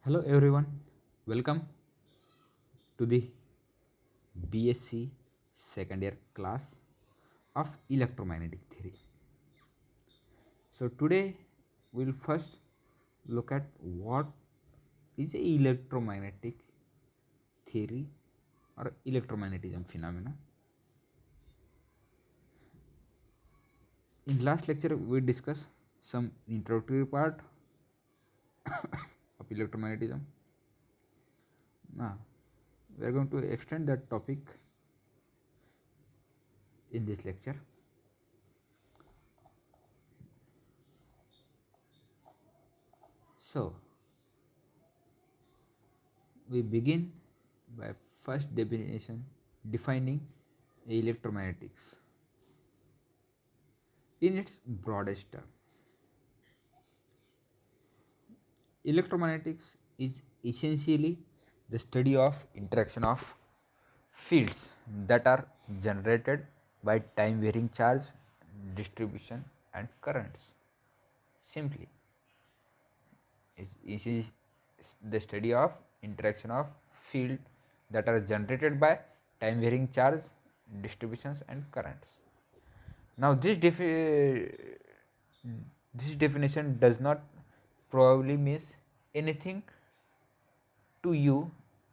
Hello everyone, welcome to the BSc second year class of electromagnetic theory. So today we'll first look at what is electromagnetic theory or electromagnetism phenomena. In last lecture we discussed some introductory part of electromagnetism. Now we are going to extend that topic in this lecture. So we begin by first definition defining electromagnetics in its broadest term. Electromagnetics is essentially the study of interaction of fields that are generated by time varying charge distribution and currents. Simply, it is the study of interaction of field that are generated by time varying charge distributions and currents. Now this definition does not probably means anything to you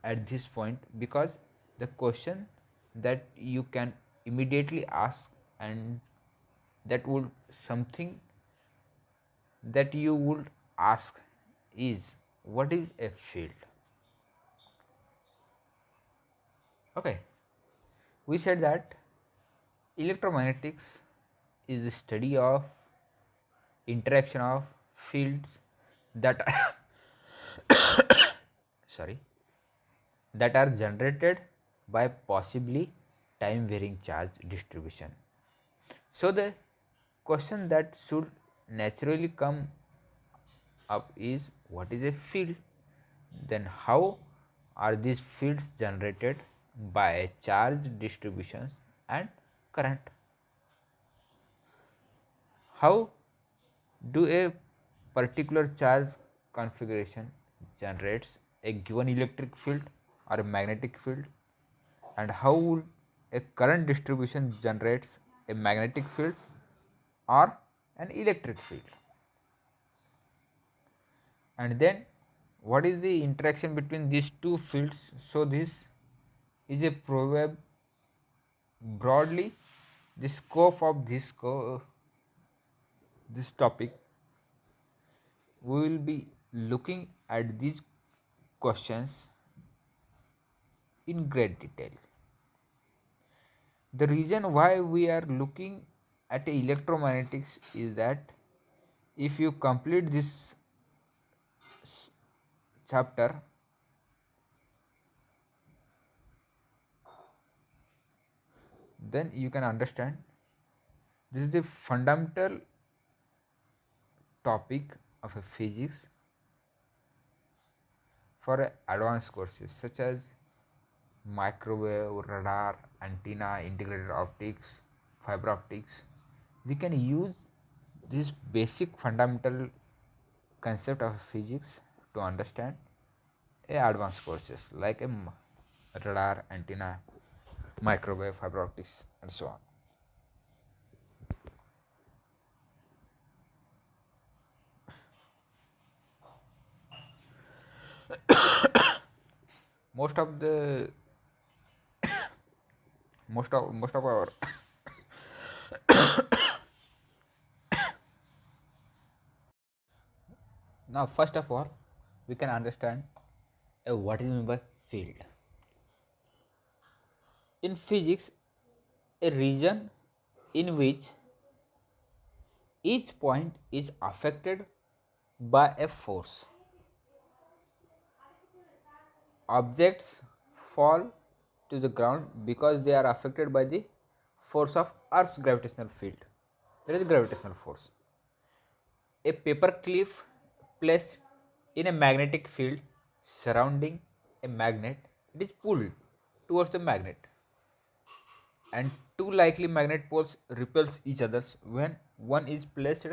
at this point, because the question that you can immediately ask, and that would something that you would ask is, what is a field? Okay, we said that electromagnetics is the study of interaction of fields that are sorry that are generated by possibly time varying charge distribution. So the question that should naturally come up is, what is a field? Then how are these fields generated by charge distributions and current? How do a particular charge configuration generates a given electric field or a magnetic field, and how would a current distribution generates a magnetic field or an electric field? And then what is the interaction between these two fields? So this is a proverb. Broadly, the scope of this topic, we will be looking at these questions in great detail. The reason why we are looking at electromagnetics is that if you complete this chapter, then you can understand this is the fundamental topic of a physics for advanced courses such as microwave, radar, antenna, integrated optics, fiber optics. We can use this basic fundamental concept of physics to understand a advanced courses like a radar, antenna, microwave, fiber optics, and so on. Most of the most of our now first of all we can understand what is meant by field. In physics, a region in which each point is affected by a force. Objects fall to the ground because they are affected by the force of Earth's gravitational field. There is a gravitational force. A paper clip placed in a magnetic field surrounding a magnet, it is pulled towards the magnet, and two likely magnet poles repels each other when one is placed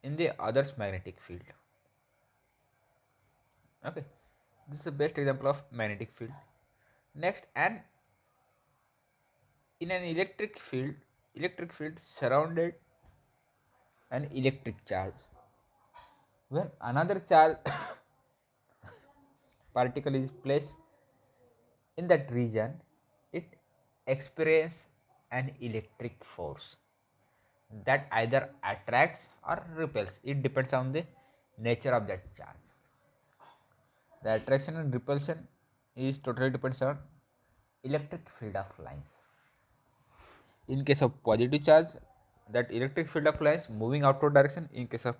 in the other's magnetic field. Okay, this is the best example of magnetic field. Next, and in an electric field surrounded an electric charge. When another charge particle is placed in that region, it experiences an electric force that either attracts or repels. It depends on the nature of that charge. The attraction and repulsion is totally depends on electric field of lines. In case of positive charge, that electric field of lines moving outward direction. In case of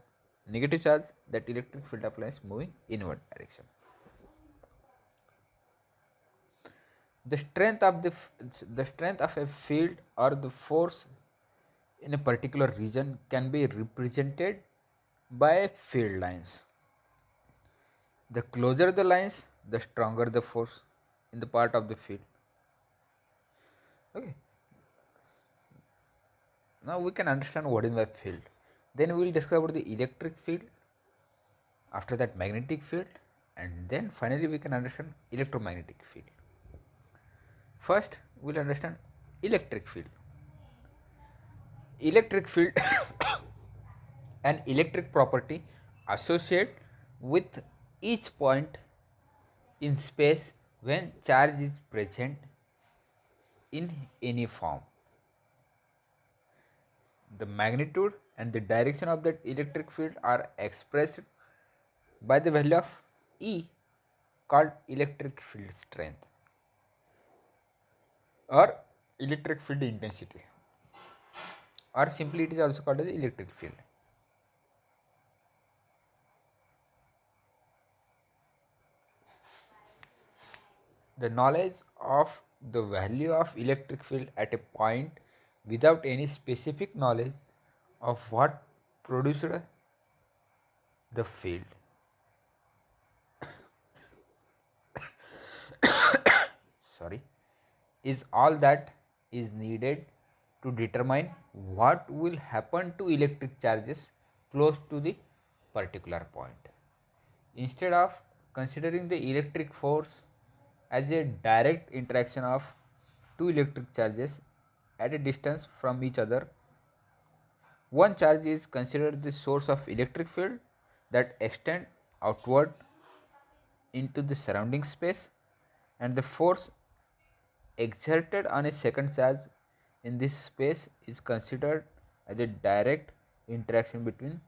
negative charge, that electric field of lines moving inward direction. The strength of a field or the force in a particular region can be represented by field lines. The closer the lines, the stronger the force in the part of the field. Okay. Now we can understand what is my field. Then we will discuss about the electric field, after that magnetic field, and then finally we can understand electromagnetic field. First we will understand electric field. Electric field an electric property associated with each point in space when charge is present in any form. The magnitude and the direction of that electric field are expressed by the value of E, called electric field strength or electric field intensity, or simply it is also called as electric field. The knowledge of the value of electric field at a point without any specific knowledge of what produced the field, sorry, is all that is needed to determine what will happen to electric charges close to the particular point. Instead of considering the electric force as a direct interaction of two electric charges at a distance from each other, one charge is considered the source of electric field that extend outward into the surrounding space, and the force exerted on a second charge in this space is considered as a direct interaction between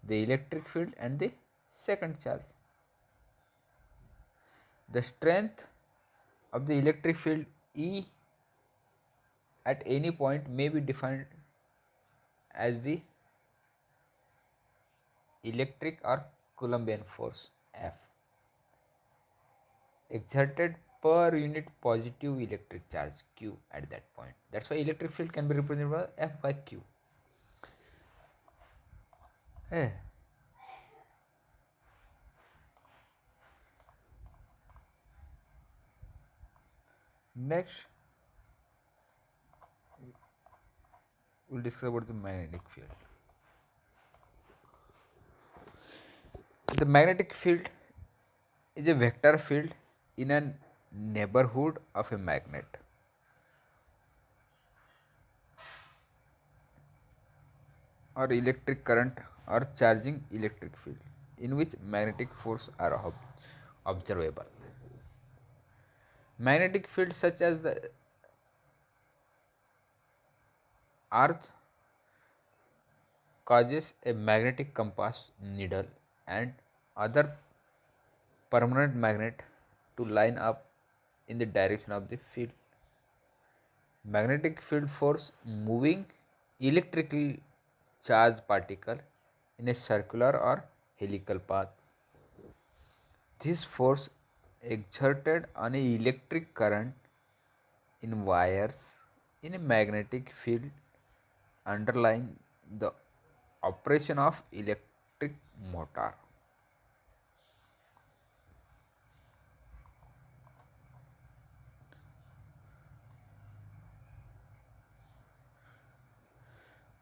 the electric field and the second charge. The strength of the electric field E at any point may be defined as the electric or Coulombian force F exerted per unit positive electric charge Q at that point. That's why electric field can be represented by F by Q. Eh. Next, we'll discuss about the magnetic field. The magnetic field is a vector field in a neighborhood of a magnet. Or electric current or charging electric field in which magnetic force are observable. Magnetic fields such as the earth causes a magnetic compass needle and other permanent magnet to line up in the direction of the field. Magnetic field force moving electrically charged particle in a circular or helical path. This force exerted on a electric current in wires in a magnetic field underlying the operation of electric motor.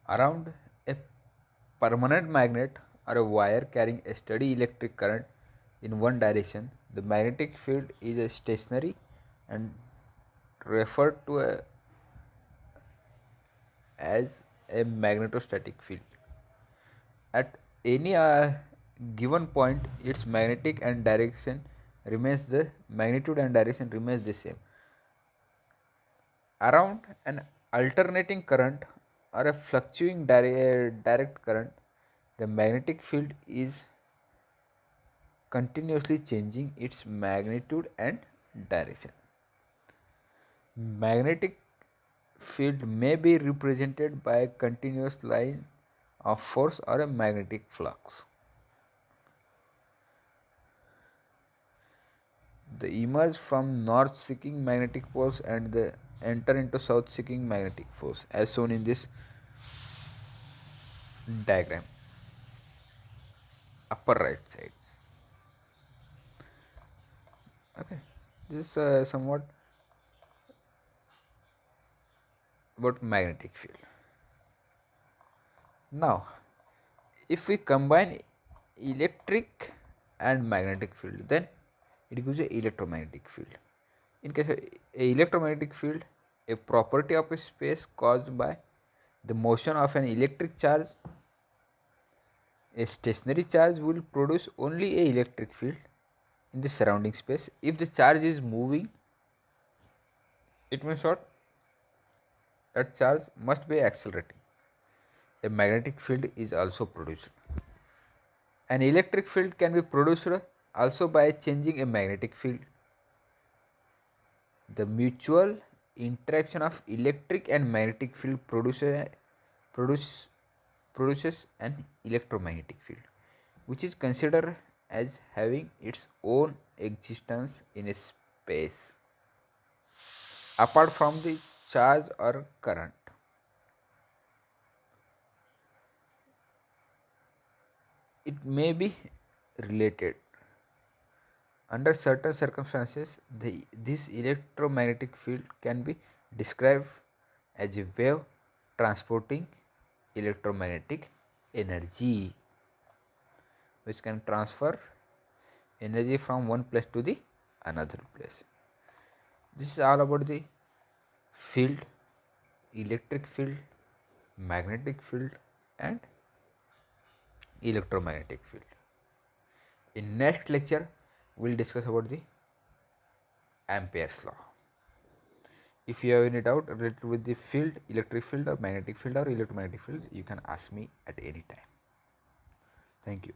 Around a permanent magnet or a wire carrying a steady electric current in one direction, the magnetic field is a stationary and referred to as a magnetostatic field. At any given point, its magnetic and direction remains the magnitude and direction remains the same. Around an alternating current or a fluctuating direct current, the magnetic field is continuously changing its magnitude and direction. Magnetic field may be represented by a continuous line of force or a magnetic flux. They emerge from north seeking magnetic poles and they enter into south seeking magnetic force as shown in this diagram, upper right side. Okay, this is somewhat about magnetic field. Now, if we combine electric and magnetic field, then it gives a electromagnetic field. In case of a electromagnetic field, a property of a space caused by the motion of an electric charge, a stationary charge will produce only a electric field in the surrounding space. If the charge is moving, it means what? That charge must be accelerating. A magnetic field is also produced. An electric field can be produced also by changing a magnetic field. The mutual interaction of electric and magnetic field produces an electromagnetic field, which is considered as having its own existence in a space apart from the charge or current. It may be related. Under certain circumstances, this electromagnetic field can be described as a wave transporting electromagnetic energy, which can transfer energy from one place to the another place. This is all about the field, electric field, magnetic field, and electromagnetic field. In next lecture, we'll discuss about the Ampere's law. If you have any doubt related with the field, electric field or magnetic field or electromagnetic field, you can ask me at any time. Thank you.